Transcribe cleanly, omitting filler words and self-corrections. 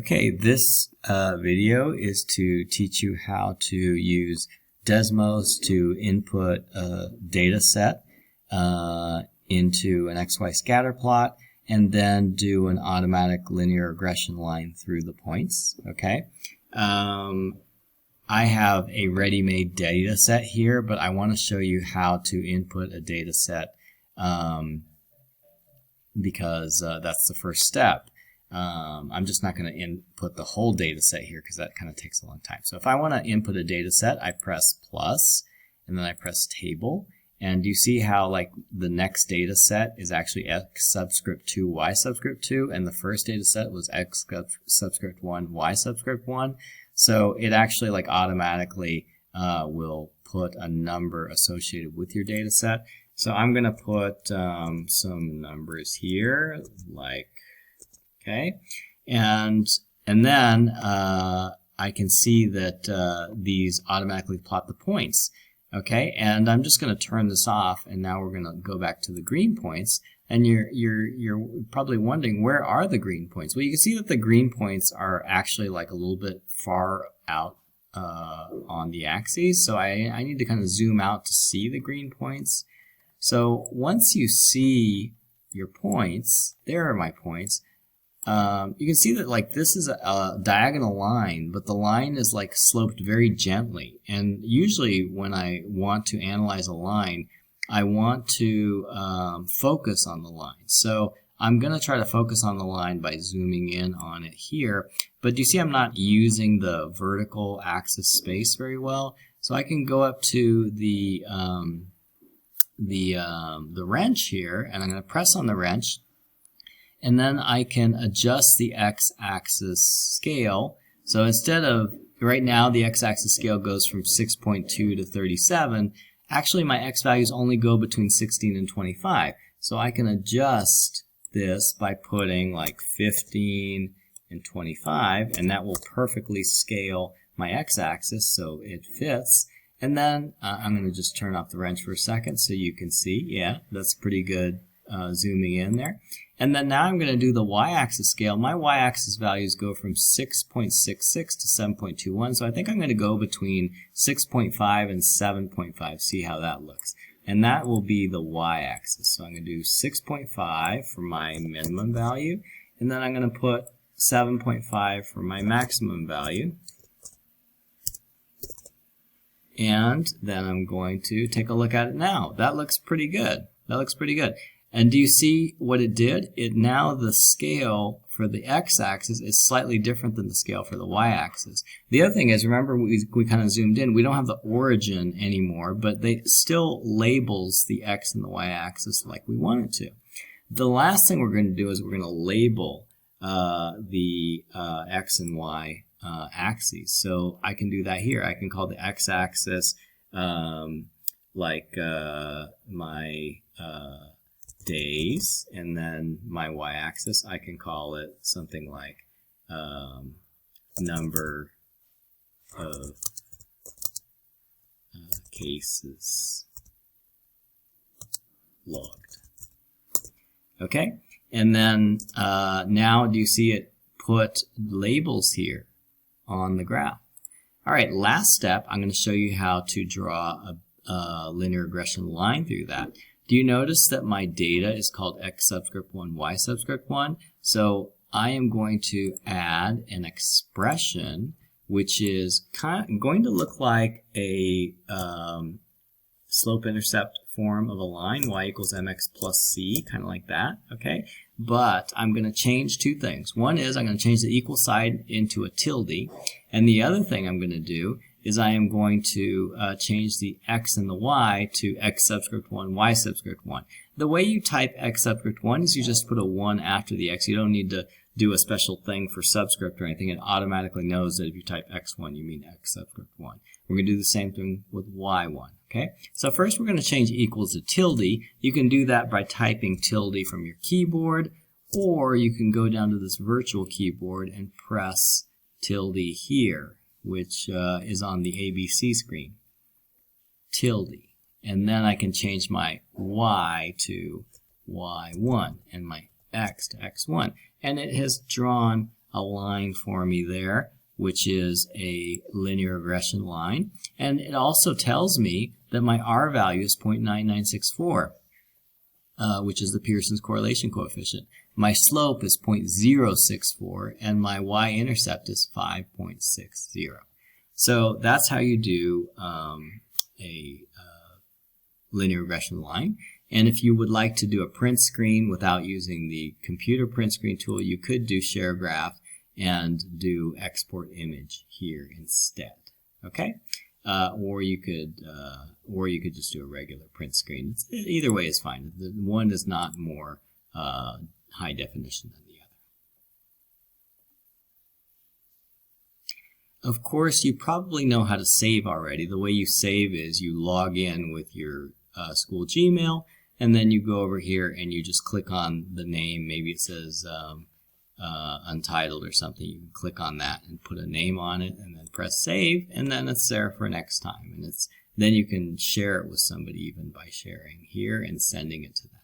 Okay, this video is to teach you how to use desmos to input a data set into an XY scatter plot and then do an automatic linear regression line through the points. Okay, I have a ready-made data set here, but I want to show you how to input a data set because that's the first step. I'm just not going to input the whole data set here because that kind of takes a long time. So if I want to input a data set, I press plus and then I press table. And you see how like the next data set is actually x subscript 2, y subscript 2, and the first data set was x subscript 1, y subscript 1. So it actually like automatically will put a number associated with your data set. So I'm going to put some numbers here, like, okay, and then I can see that these automatically plot the points. Okay, and I'm just going to turn this off, and now we're going to go back to the green points. And you're probably wondering, where are the green points? Well, you can see that the green points are actually like a little bit far out on the axes. So I need to kind of zoom out to see the green points. So once you see your points, there are my points. You can see that like this is a diagonal line, but the line is like sloped very gently. And usually when I want to analyze a line, I want to focus on the line. So I'm going to try to focus on the line by zooming in on it here. But you see I'm not using the vertical axis space very well. So I can go up to the wrench here, and I'm going to press on the wrench. And then I can adjust the x-axis scale. So instead of, right now the x-axis scale goes from 6.2 to 37. Actually my x values only go between 16 and 25. So I can adjust this by putting like 15 and 25, and that will perfectly scale my x-axis so it fits. And then I'm going to just turn off the wrench for a second so you can see, yeah, that's pretty good zooming in there. And then now I'm going to do the y-axis scale. My y-axis values go from 6.66 to 7.21, so I think I'm going to go between 6.5 and 7.5, see how that looks. And that will be the y-axis. So I'm going to do 6.5 for my minimum value, and then I'm going to put 7.5 for my maximum value. And then I'm going to take a look at it now. That looks pretty good. That looks pretty good. And do you see what it did? It now the scale for the x-axis is slightly different than the scale for the y-axis. The other thing is, remember we kind of zoomed in, we don't have the origin anymore, but they still labels the x and the y-axis like we want it to. The last thing we're going to do is we're going to label the x and y axes. So I can do that here. I can call the x-axis like my days, and then my y-axis I can call it something like number of cases logged. Okay, and then now do you see it put labels here on the graph? All right, last step, I'm going to show you how to draw a linear regression line through that. Do you notice that my data is called x subscript 1, y subscript 1? So I am going to add an expression which is going to look like a slope-intercept form of a line, y equals mx plus c, kind of like that, okay? But I'm going to change two things. One is I'm going to change the equal sign into a tilde, and the other thing I'm going to do is I am going to change the x and the y to x subscript 1, y subscript 1. The way you type x subscript 1 is you just put a 1 after the x. You don't need to do a special thing for subscript or anything. It automatically knows that if you type x1, you mean x subscript 1. We're going to do the same thing with y1. Okay? So first we're going to change equals to tilde. You can do that by typing tilde from your keyboard, or you can go down to this virtual keyboard and press tilde here, which is on the ABC screen, tilde. And then I can change my y to y1 and my x to x1. And it has drawn a line for me there, which is a linear regression line. And it also tells me that my R value is 0.9964, which is the Pearson's correlation coefficient. My slope is 0.064, and my y-intercept is 5.60. So that's how you do a linear regression line. And if you would like to do a print screen without using the computer print screen tool, you could do share graph and do export image here instead. Okay, or you could just do a regular print screen. Either way is fine. The one is not more high definition than the other. Of course, you probably know how to save already. The way you save is you log in with your school Gmail, and then you go over here and you just click on the name. Maybe it says Untitled or something. You can click on that and put a name on it, and then press save, and then it's there for next time. And then you can share it with somebody even by sharing here and sending it to them.